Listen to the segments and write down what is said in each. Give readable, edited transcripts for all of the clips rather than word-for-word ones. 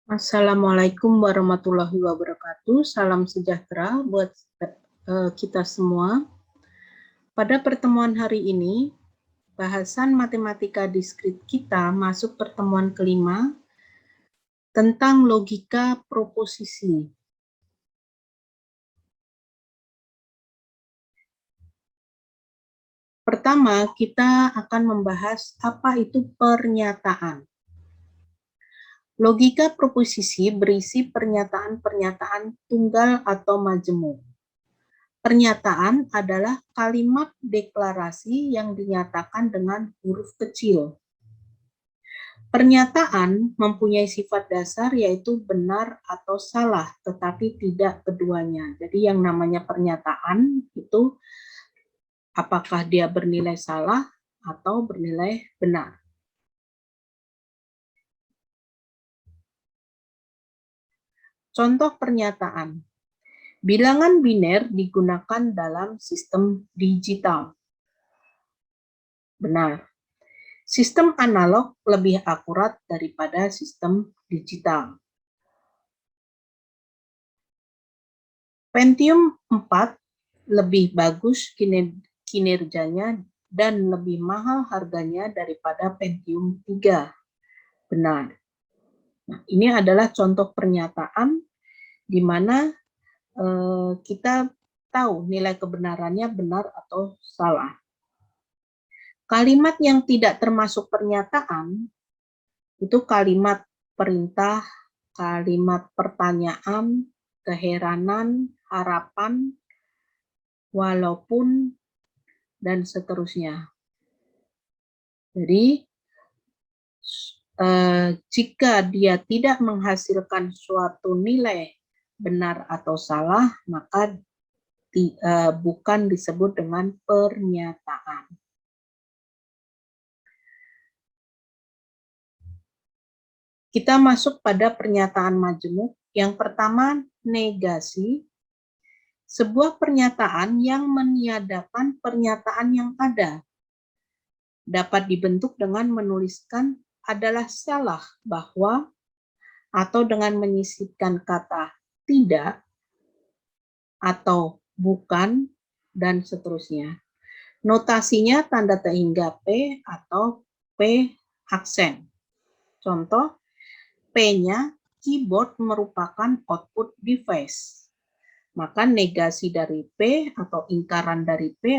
Assalamualaikum warahmatullahi wabarakatuh. Salam sejahtera buat kita semua. Pada pertemuan hari ini, bahasan matematika diskrit kita masuk pertemuan kelima tentang logika proposisi. Pertama, kita akan membahas apa itu pernyataan. Logika proposisi berisi pernyataan-pernyataan tunggal atau majemuk. Pernyataan adalah kalimat deklarasi yang dinyatakan dengan huruf kecil. Pernyataan mempunyai sifat dasar yaitu benar atau salah, tetapi tidak keduanya. Jadi yang namanya pernyataan itu apakah dia bernilai salah atau bernilai benar. Contoh pernyataan. Bilangan biner digunakan dalam sistem digital. Benar. Sistem analog lebih akurat daripada sistem digital. Pentium 4 lebih bagus kinerjanya dan lebih mahal harganya daripada Pentium 3. Benar. Nah, ini adalah contoh pernyataan di mana kita tahu nilai kebenarannya benar atau salah. Kalimat yang tidak termasuk pernyataan itu kalimat perintah, kalimat pertanyaan, keheranan, harapan, walaupun, dan seterusnya. Jadi, jika dia tidak menghasilkan suatu nilai benar atau salah, maka bukan disebut dengan pernyataan. Kita masuk pada pernyataan majemuk. Yang pertama, negasi. Sebuah pernyataan yang meniadakan pernyataan yang ada. Dapat dibentuk dengan menuliskan adalah salah bahwa atau dengan menyisipkan kata tidak atau bukan dan seterusnya. Notasinya tanda terhingga P atau P aksen. Contoh, P-nya keyboard merupakan output device. Maka negasi dari P atau ingkaran dari P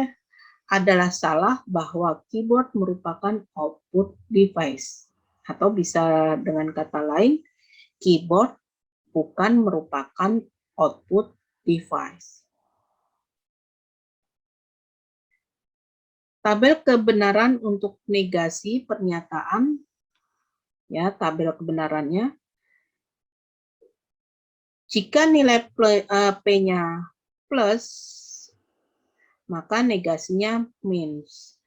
adalah salah bahwa keyboard merupakan output device. Atau bisa dengan kata lain, keyboard bukan merupakan output device. Tabel kebenaran untuk negasi pernyataan, ya, tabel kebenarannya. Jika nilai P-nya plus, maka negasinya minus.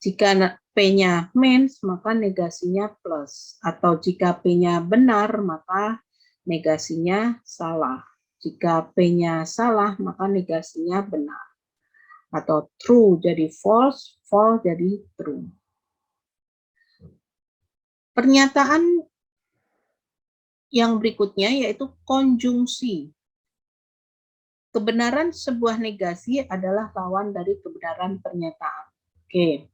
Jika P-nya minus, maka negasinya plus. Atau jika P-nya benar, maka negasinya salah. Jika P-nya salah, maka negasinya benar. Atau true jadi false, false jadi true. Pernyataan yang berikutnya yaitu konjungsi. Kebenaran sebuah negasi adalah lawan dari kebenaran pernyataan. Oke.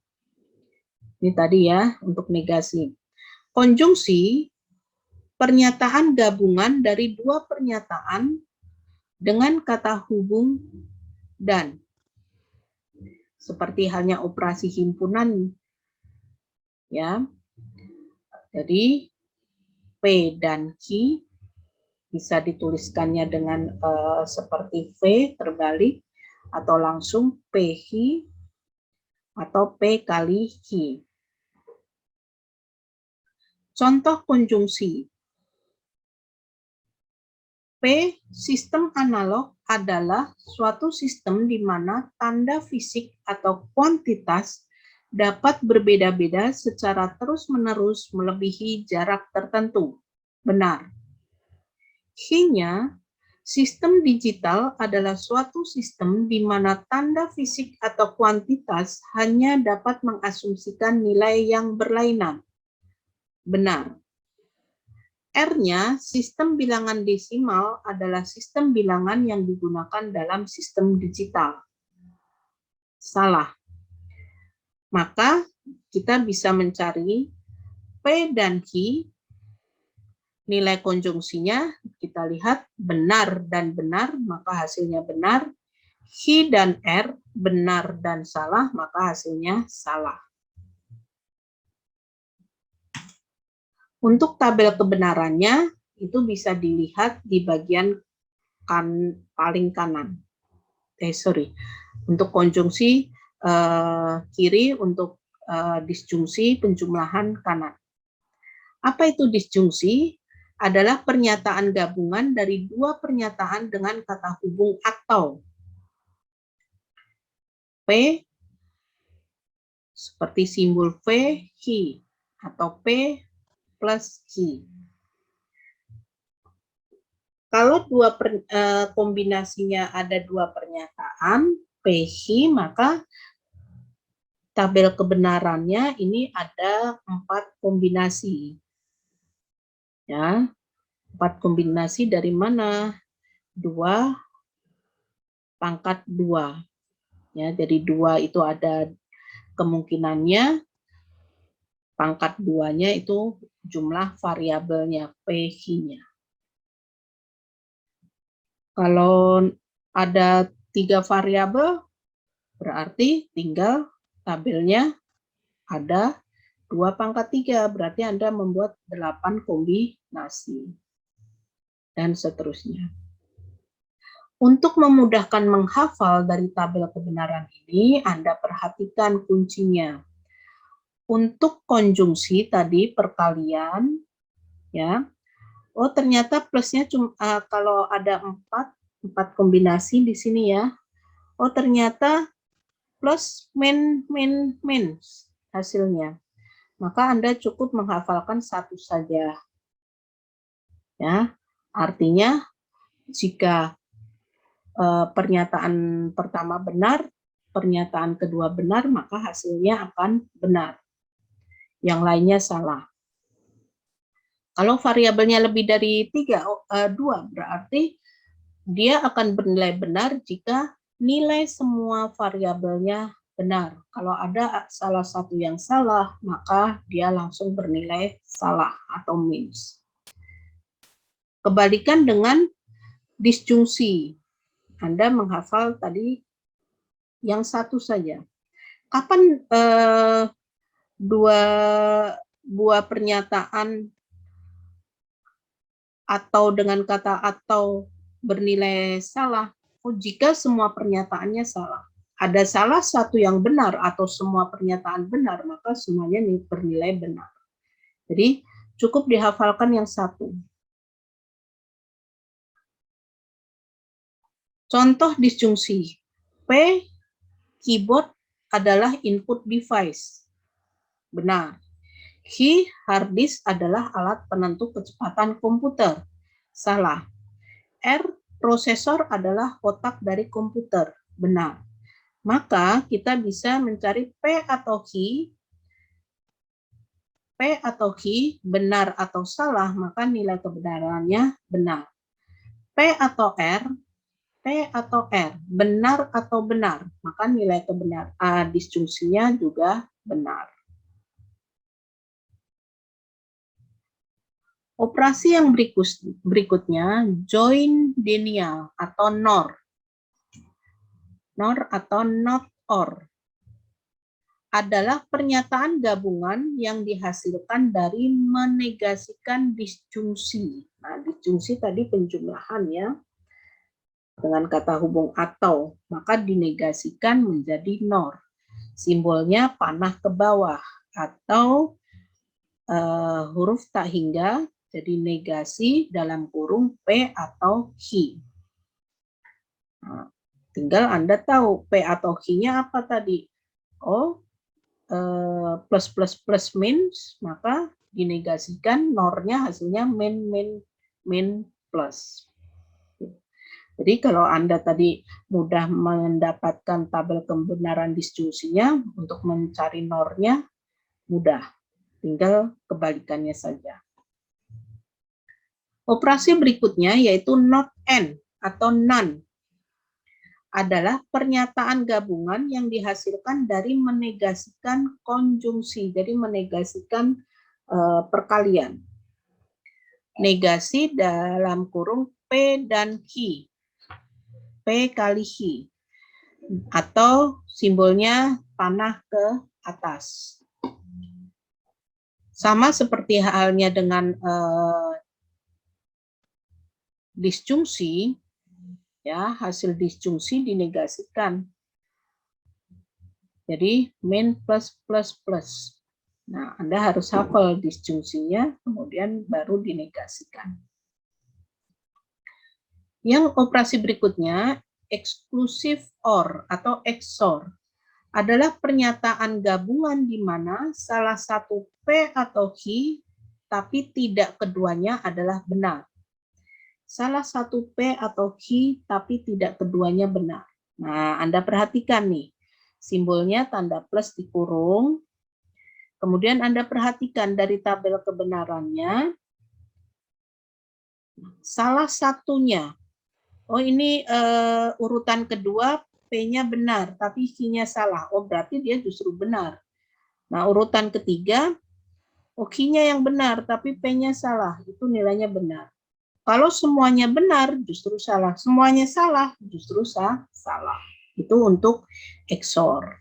Ini tadi ya untuk negasi. Konjungsi, pernyataan gabungan dari dua pernyataan dengan kata hubung dan. Seperti halnya operasi himpunan. Ya. Jadi P dan Q bisa dituliskannya dengan seperti V terbalik atau langsung PQ atau P kali Q. Contoh konjungsi. P, sistem analog adalah suatu sistem di mana tanda fisik atau kuantitas dapat berbeda-beda secara terus-menerus melebihi jarak tertentu. Benar. Q-nya, sistem digital adalah suatu sistem di mana tanda fisik atau kuantitas hanya dapat mengasumsikan nilai yang berlainan. Benar. R-nya, sistem bilangan desimal adalah sistem bilangan yang digunakan dalam sistem digital. Salah. Maka kita bisa mencari P dan Q, nilai konjungsinya kita lihat benar dan benar, maka hasilnya benar. Q dan R benar dan salah, maka hasilnya salah. Untuk tabel kebenarannya, itu bisa dilihat di bagian paling kanan. Untuk konjungsi kiri, untuk disjungsi penjumlahan kanan. Apa itu disjungsi? Adalah pernyataan gabungan dari dua pernyataan dengan kata hubung atau. P seperti simbol V, Q, atau P plus Q. Kalau kombinasinya ada dua pernyataan, P, Q, maka tabel kebenarannya ini ada 4 kombinasi. Ya, 4 kombinasi dari mana? 2 pangkat 2. Ya, jadi 2 itu ada kemungkinannya, pangkat 2-nya itu jumlah variabelnya, P, Q-nya. Kalau ada 3 variabel, berarti tinggal tabelnya ada 2 pangkat 3, berarti Anda membuat 8 kombinasi. Dan seterusnya. Untuk memudahkan menghafal dari tabel kebenaran ini, Anda perhatikan kuncinya. Untuk konjungsi tadi perkalian, ya. Oh, ternyata plusnya cuma kalau ada 4 kombinasi di sini ya. Oh, ternyata plus min hasilnya. Maka Anda cukup menghafalkan 1 saja. Ya, artinya jika pernyataan pertama benar, pernyataan kedua benar, maka hasilnya akan benar. Yang lainnya salah. Kalau variabelnya lebih dari 2, berarti dia akan bernilai benar jika nilai semua variabelnya benar. Kalau ada salah satu yang salah, maka dia langsung bernilai salah atau minus. Kebalikan dengan disjungsi. Anda menghafal tadi yang satu saja. Kapan dua buah pernyataan atau dengan kata atau bernilai salah? Oh, jika semua pernyataannya salah. Ada salah satu yang benar atau semua pernyataan benar, maka semuanya bernilai benar. Jadi cukup dihafalkan yang satu. Contoh disjungsi. P, keyboard adalah input device. Benar. Q, hard disk adalah alat penentu kecepatan komputer. Salah. R, prosesor adalah otak dari komputer. Benar. Maka kita bisa mencari P atau Q benar atau salah, maka nilai kebenarannya benar. P atau R benar atau benar, maka nilai kebenaran disjungsinya juga benar. Operasi yang berikutnya, join denial atau NOR. NOR atau not or adalah pernyataan gabungan yang dihasilkan dari menegasikan disjungsi. Nah, disjungsi tadi penjumlahan ya, dengan kata hubung atau, maka dinegasikan menjadi NOR. Simbolnya panah ke bawah atau huruf tak hingga, jadi negasi dalam kurung P atau Q. Nah, tinggal Anda tahu P atau Q-nya apa tadi. Oh, plus minus, maka dinegasikan NOR-nya hasilnya min plus. Jadi kalau Anda tadi mudah mendapatkan tabel kebenaran disjungsinya, untuk mencari NOR-nya mudah. Tinggal kebalikannya saja. Operasi berikutnya yaitu not and atau none adalah pernyataan gabungan yang dihasilkan dari menegasikan konjungsi, jadi menegasikan perkalian. Negasi dalam kurung P dan Q. P kali Q. Atau simbolnya panah ke atas. Sama seperti halnya dengan disjungsi, ya, hasil disjungsi dinegasikan. Jadi min plus plus plus. Nah, Anda harus hafal disjungsinya, kemudian baru dinegasikan. Yang operasi berikutnya, exclusive or atau XOR, adalah pernyataan gabungan di mana salah satu P atau Q, tapi tidak keduanya adalah benar. Salah satu P atau Q, tapi tidak keduanya benar. Nah, Anda perhatikan nih, simbolnya tanda plus di kurung. Kemudian Anda perhatikan dari tabel kebenarannya, salah satunya, oh ini urutan kedua, P-nya benar, tapi Q-nya salah. Oh berarti dia justru benar. Nah urutan ketiga, oh Q-nya yang benar, tapi P-nya salah, itu nilainya benar. Kalau semuanya benar, justru salah. Semuanya salah, justru salah. Itu untuk XOR.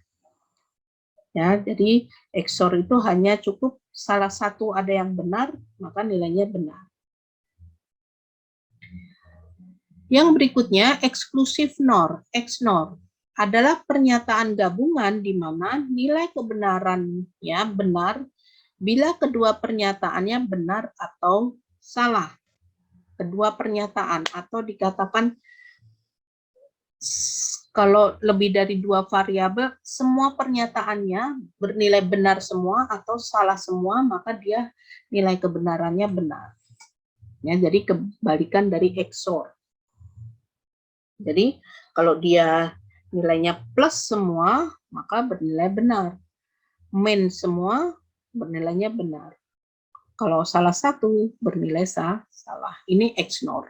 Ya, jadi XOR itu hanya cukup salah satu ada yang benar, maka nilainya benar. Yang berikutnya, exclusive NOR, XNOR, adalah pernyataan gabungan di mana nilai kebenarannya benar bila kedua pernyataannya benar atau salah. Kedua pernyataan, atau dikatakan kalau lebih dari dua variabel, semua pernyataannya bernilai benar semua atau salah semua, maka dia nilai kebenarannya benar. Ya, jadi kebalikan dari XOR. Jadi kalau dia nilainya plus semua, maka bernilai benar. Min semua, bernilainya benar. Kalau salah satu, bernilai salah. Ini XNOR.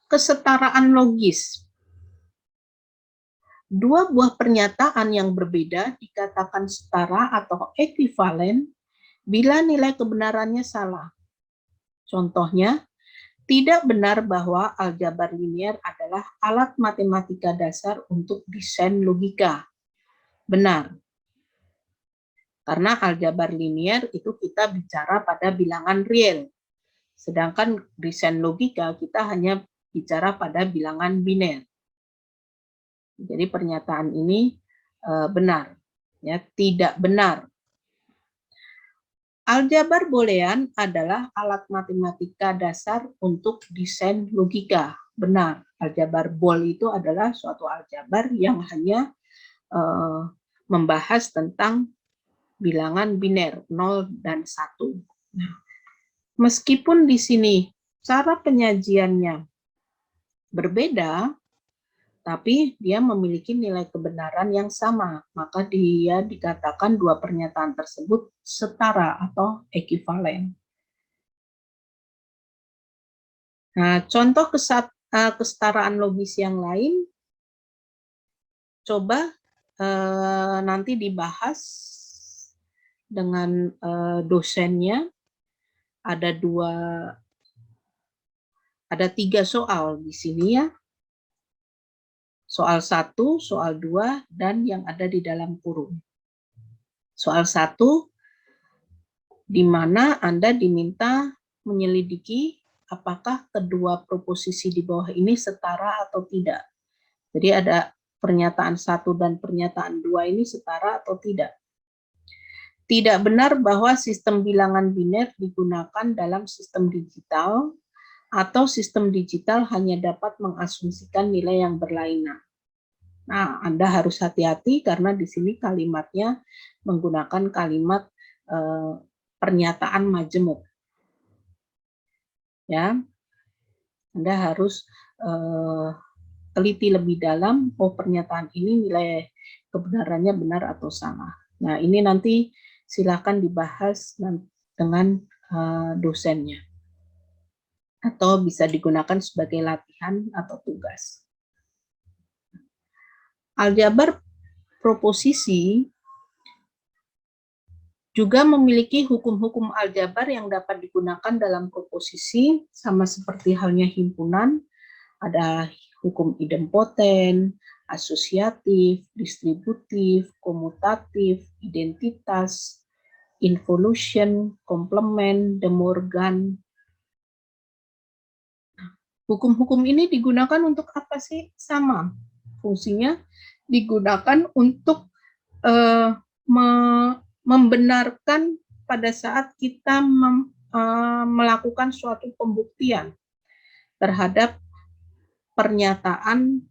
Kesetaraan logis. Dua buah pernyataan yang berbeda dikatakan setara atau ekuivalen bila nilai kebenarannya salah. Contohnya, tidak benar bahwa aljabar linier adalah alat matematika dasar untuk desain logika. Benar. Karena aljabar linier itu kita bicara pada bilangan real. Sedangkan desain logika kita hanya bicara pada bilangan biner. Jadi pernyataan ini benar, ya, tidak benar. Aljabar boolean adalah alat matematika dasar untuk desain logika. Benar, aljabar bool itu adalah suatu aljabar yang hanya membahas tentang bilangan biner 0 dan 1. Nah, meskipun di sini cara penyajiannya berbeda, tapi dia memiliki nilai kebenaran yang sama, maka dia dikatakan dua pernyataan tersebut setara atau ekuivalen. Nah, contoh kesetaraan logis yang lain, coba nanti dibahas dengan dosennya. Ada 3 soal di sini ya. Soal 1, soal 2, dan yang ada di dalam kurung. Soal 1, di mana Anda diminta menyelidiki apakah kedua proposisi di bawah ini setara atau tidak. Jadi ada pernyataan 1 dan pernyataan 2 ini setara atau tidak. Tidak benar bahwa sistem bilangan biner digunakan dalam sistem digital, atau sistem digital hanya dapat mengasumsikan nilai yang berlainan. Nah, Anda harus hati-hati karena di sini kalimatnya menggunakan kalimat pernyataan majemuk. Ya, Anda harus teliti lebih dalam, oh pernyataan ini nilai kebenarannya benar atau salah. Nah, ini nanti silakan dibahas dengan dosennya. Atau bisa digunakan sebagai latihan atau tugas. Aljabar proposisi juga memiliki hukum-hukum aljabar yang dapat digunakan dalam proposisi, sama seperti halnya himpunan. Ada hukum idempoten, asosiatif, distributif, komutatif, identitas, involution, komplement, De Morgan. Hukum-hukum ini digunakan untuk apa sih? Sama. Fungsinya digunakan untuk membenarkan pada saat kita melakukan suatu pembuktian terhadap pernyataan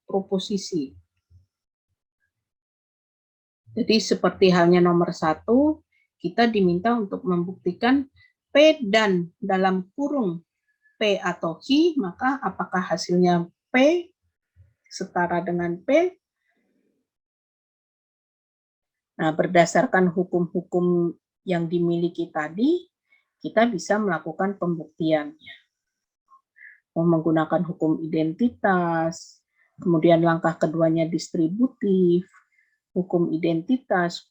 proposisi. Jadi seperti halnya nomor 1, kita diminta untuk membuktikan P dan dalam kurung P atau Q, maka apakah hasilnya P setara dengan P? Nah, berdasarkan hukum-hukum yang dimiliki tadi, kita bisa melakukan pembuktiannya. Menggunakan hukum identitas, kemudian langkah keduanya distributif, hukum identitas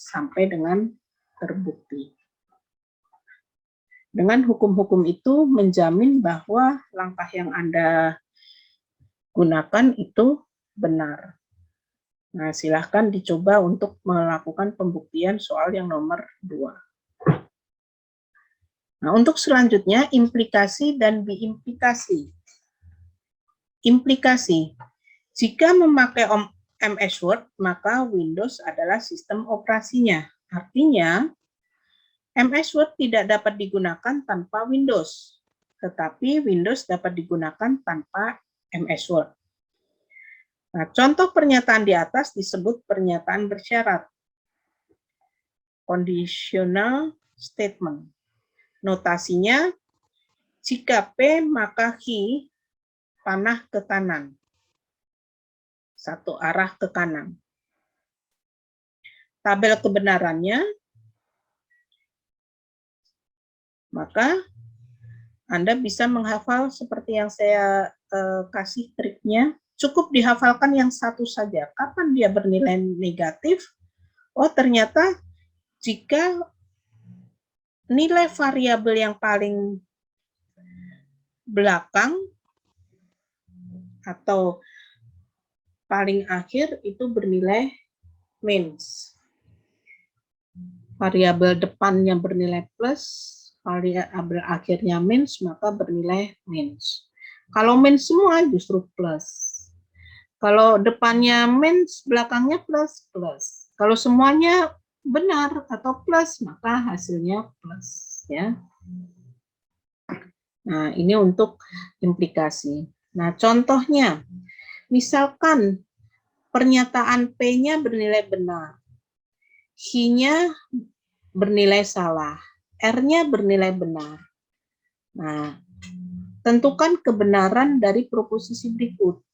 sampai dengan terbukti. Dengan hukum-hukum itu menjamin bahwa langkah yang Anda gunakan itu benar. Nah, silahkan dicoba untuk melakukan pembuktian soal yang nomor 2. Nah, untuk selanjutnya, implikasi dan biimplikasi. Implikasi. Jika memakai MS Word, maka Windows adalah sistem operasinya. Artinya, MS Word tidak dapat digunakan tanpa Windows, tetapi Windows dapat digunakan tanpa MS Word. Nah, contoh pernyataan di atas disebut pernyataan bersyarat. Conditional statement. Notasinya, jika P maka Q panah ke kanan. Satu arah ke kanan. Tabel kebenarannya, maka Anda bisa menghafal seperti yang saya kasih triknya. Cukup dihafalkan yang satu saja. Kapan dia bernilai negatif? Oh, ternyata jika nilai variabel yang paling belakang atau paling akhir itu bernilai minus. Variabel depannya bernilai plus, variabel akhirnya minus, maka bernilai minus. Kalau minus semua justru plus. Kalau depannya minus, belakangnya plus, plus. Kalau semuanya benar atau plus, maka hasilnya plus. Ya. Nah, ini untuk implikasi. Nah, contohnya, misalkan pernyataan P-nya bernilai benar, Q-nya bernilai salah, R-nya bernilai benar. Nah, tentukan kebenaran dari proposisi berikut.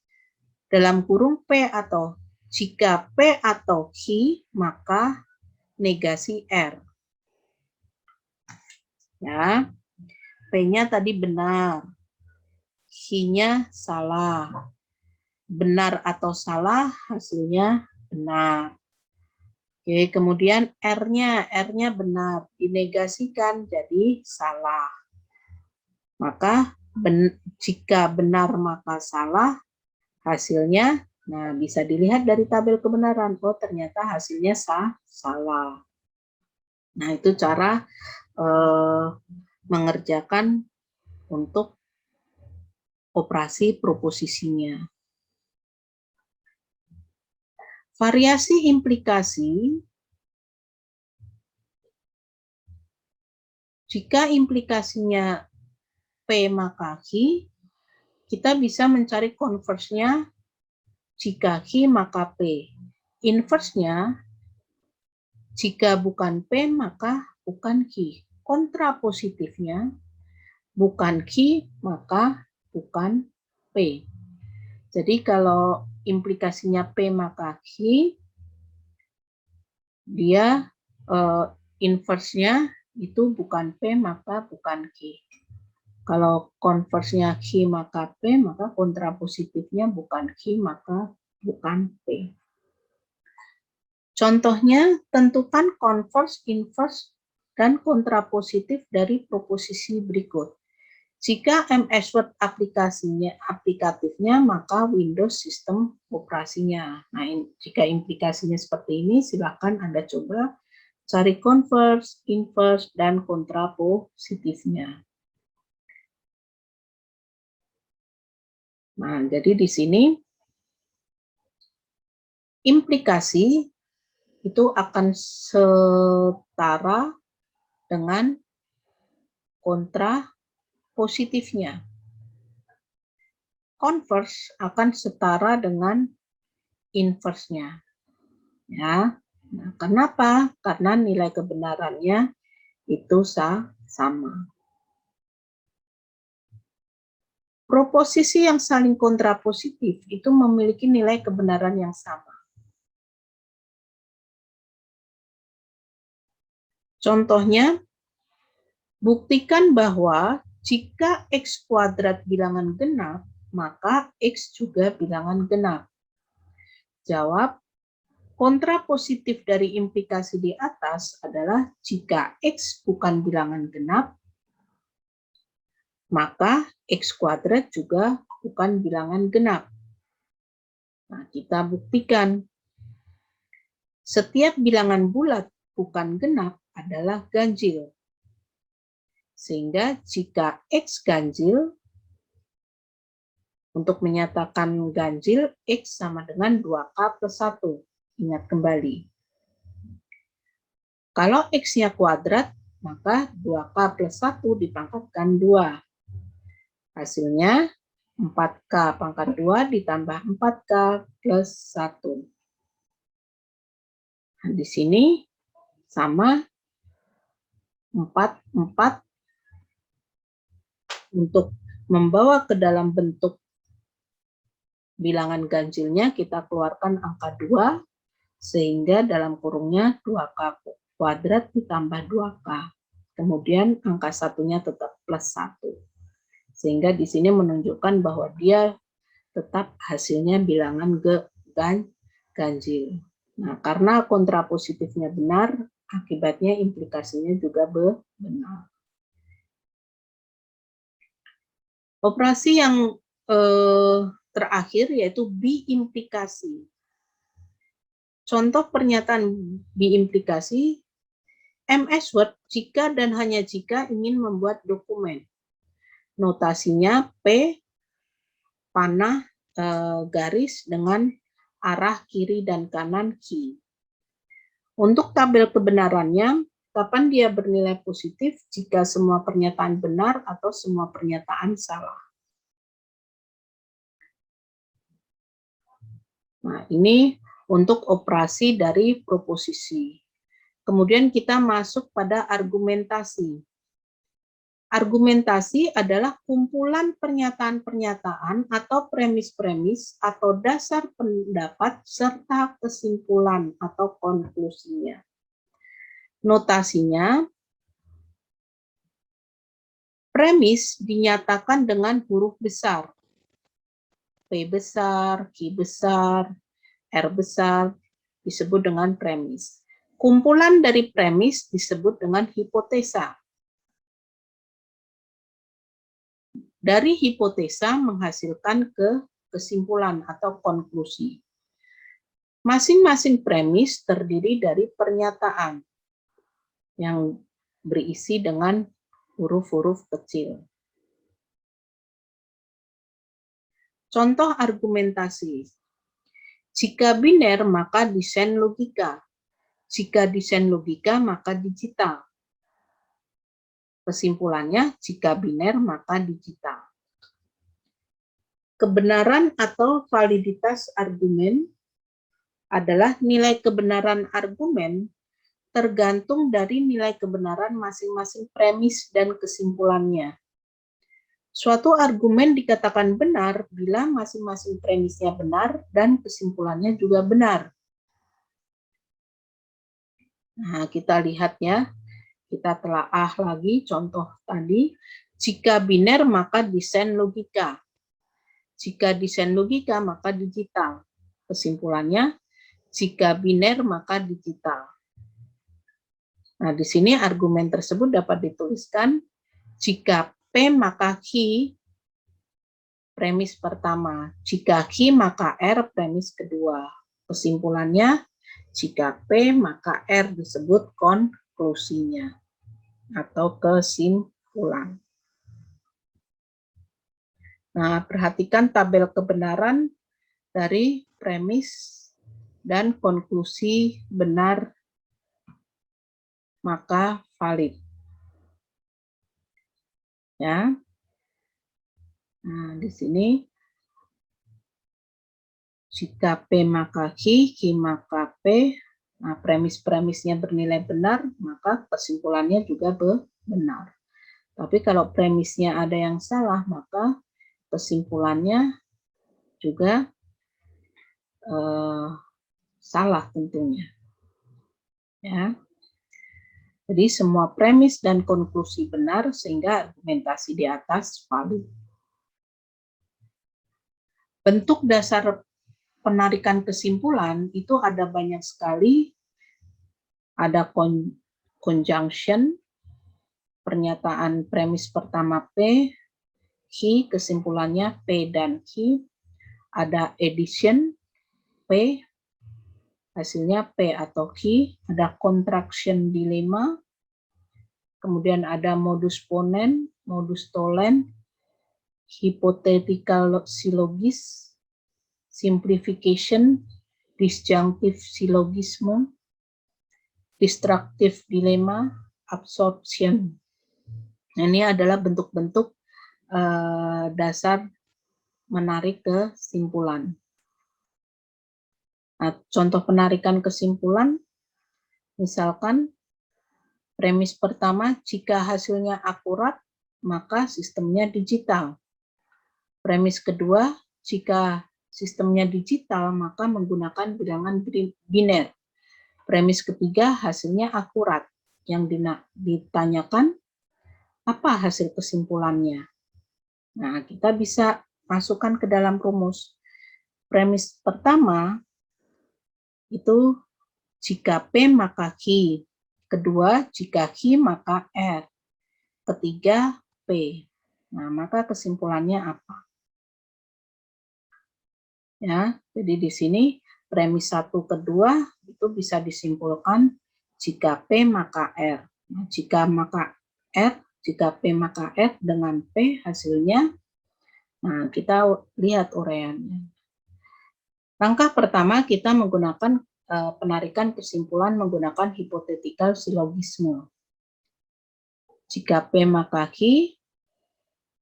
Dalam kurung P atau jika P atau Q, maka negasi R. Ya, P-nya tadi benar, Q-nya salah. Benar atau salah, hasilnya benar. Oke, kemudian R-nya benar, dinegasikan jadi salah. Maka jika benar maka salah, hasilnya, nah bisa dilihat dari tabel kebenaran, oh ternyata hasilnya salah. Nah itu cara mengerjakan untuk operasi proposisinya. Variasi implikasi, jika implikasinya P maka Q, kita bisa mencari konversnya jika Q maka P. Inversnya, jika bukan P maka bukan Q. Kontrapositifnya, bukan Q maka bukan P. Jadi kalau implikasinya P maka Q, dia inverse-nya itu bukan P, maka bukan Q. Kalau converse-nya Q maka P, maka kontrapositifnya bukan Q, maka bukan P. Contohnya, tentukan converse, inverse, dan kontrapositif dari proposisi berikut. Jika MS Word aplikatifnya, maka Windows sistem operasinya. Nah, jika implikasinya seperti ini, silakan Anda coba cari converse, inverse, dan kontrapositifnya. Nah, jadi di sini implikasi itu akan setara dengan kontrapositifnya. Converse akan setara dengan inverse-nya. Ya. Nah, kenapa? Karena nilai kebenarannya itu sama. Proposisi yang saling kontrapositif itu memiliki nilai kebenaran yang sama. Contohnya, buktikan bahwa jika X kuadrat bilangan genap, maka X juga bilangan genap. Jawab, kontrapositif dari implikasi di atas adalah jika X bukan bilangan genap, maka X kuadrat juga bukan bilangan genap. Nah, kita buktikan. Setiap bilangan bulat bukan genap adalah ganjil. Sehingga jika X ganjil, untuk menyatakan ganjil, X sama dengan 2K plus 1. Ingat kembali. Kalau X-nya kuadrat, maka 2K plus 1 dipangkatkan 2. Hasilnya 4K pangkat 2 ditambah 4K plus 1. Nah, di sini sama 4 untuk membawa ke dalam bentuk bilangan ganjilnya, kita keluarkan angka 2, sehingga dalam kurungnya 2K kuadrat ditambah 2K. Kemudian angka satunya tetap plus 1. Sehingga di sini menunjukkan bahwa dia tetap hasilnya bilangan ganjil. Nah, karena kontrapositifnya benar, akibatnya implikasinya juga benar. Operasi yang terakhir yaitu biimplikasi. Contoh pernyataan biimplikasi, MS Word jika dan hanya jika ingin membuat dokumen. Notasinya P, panah garis dengan arah kiri dan kanan Q. Untuk tabel kebenarannya, kapan dia bernilai positif jika semua pernyataan benar atau semua pernyataan salah. Nah, ini untuk operasi dari proposisi. Kemudian kita masuk pada argumentasi. Argumentasi adalah kumpulan pernyataan-pernyataan atau premis-premis atau dasar pendapat serta kesimpulan atau konklusinya. Notasinya, premis dinyatakan dengan huruf besar. P besar, Q besar, R besar disebut dengan premis. Kumpulan dari premis disebut dengan hipotesa. Dari hipotesa menghasilkan kesimpulan atau konklusi. Masing-masing premis terdiri dari pernyataan yang berisi dengan huruf-huruf kecil. Contoh argumentasi. Jika biner, maka desain logika. Jika desain logika, maka digital. Kesimpulannya, jika biner, maka digital. Kebenaran atau validitas argumen adalah nilai kebenaran argumen tergantung dari nilai kebenaran masing-masing premis dan kesimpulannya. Suatu argumen dikatakan benar bila masing-masing premisnya benar dan kesimpulannya juga benar. Nah, kita lihat ya, kita telaah lagi contoh tadi. Jika biner maka desain logika. Jika desain logika maka digital. Kesimpulannya, jika biner maka digital. Nah, di sini argumen tersebut dapat dituliskan jika P maka Q premis pertama, jika Q maka R premis kedua. Kesimpulannya, jika P maka R disebut konklusinya atau kesimpulan. Nah, perhatikan tabel kebenaran dari premis dan konklusi benar maka valid. Ya. Nah, di sini jika P maka Q, Q maka P, nah premis-premisnya bernilai benar, maka kesimpulannya juga benar. Tapi kalau premisnya ada yang salah, maka kesimpulannya juga salah tentunya. Ya. Jadi semua premis dan konklusi benar sehingga argumentasi di atas valid. Bentuk dasar penarikan kesimpulan itu ada banyak sekali. Ada conjunction, pernyataan premis pertama P, Q, kesimpulannya P dan Q. Ada addition, P, hasilnya P atau Q. Ada contraction dilemma, kemudian ada modus ponens, modus tollens, hypothetical syllogism, simplification, disjunctive syllogism, destructive dilemma, absorption. Nah, ini adalah bentuk-bentuk dasar menarik kesimpulan. Nah, contoh penarikan kesimpulan, misalkan premis pertama, jika hasilnya akurat, maka sistemnya digital. Premis kedua, jika sistemnya digital, maka menggunakan bilangan biner. Premis ketiga, hasilnya akurat. Yang ditanyakan, apa hasil kesimpulannya? Nah, kita bisa masukkan ke dalam rumus. Premis pertama, itu jika P maka Q. Kedua, jika Q maka R. Ketiga, P. Nah, maka kesimpulannya apa? Ya, jadi di sini premis 1 kedua itu bisa disimpulkan jika P maka R. Nah, jika P maka R dengan P hasilnya, nah kita lihat uraiannya. Langkah pertama kita menggunakan penarikan kesimpulan menggunakan hypothetical syllogism. Jika P maka Q,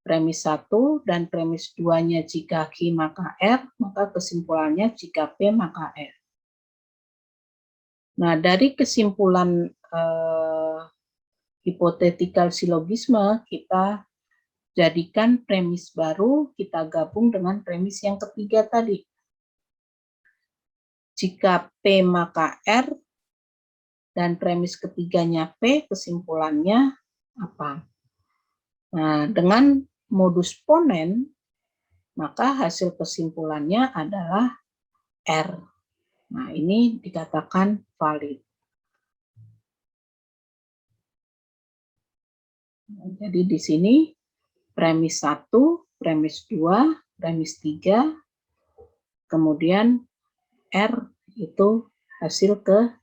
premis 1 dan premis 2-nya jika Q maka R, maka kesimpulannya jika P maka R. Nah, dari kesimpulan hypothetical syllogism, kita jadikan premis baru, kita gabung dengan premis yang ketiga tadi. Jika P maka R, dan premis ketiganya P, kesimpulannya apa? Nah, dengan modus ponens, maka hasil kesimpulannya adalah R. Nah, ini dikatakan valid. Jadi di sini premis 1, premis 2, premis 3, kemudian R itu hasil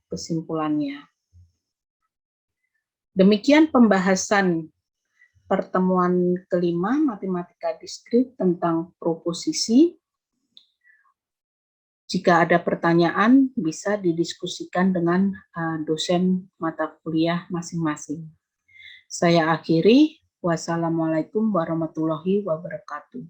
kesimpulannya. Demikian pembahasan pertemuan kelima matematika diskrit tentang proposisi. Jika ada pertanyaan, bisa didiskusikan dengan dosen mata kuliah masing-masing. Saya akhiri. Wassalamualaikum warahmatullahi wabarakatuh.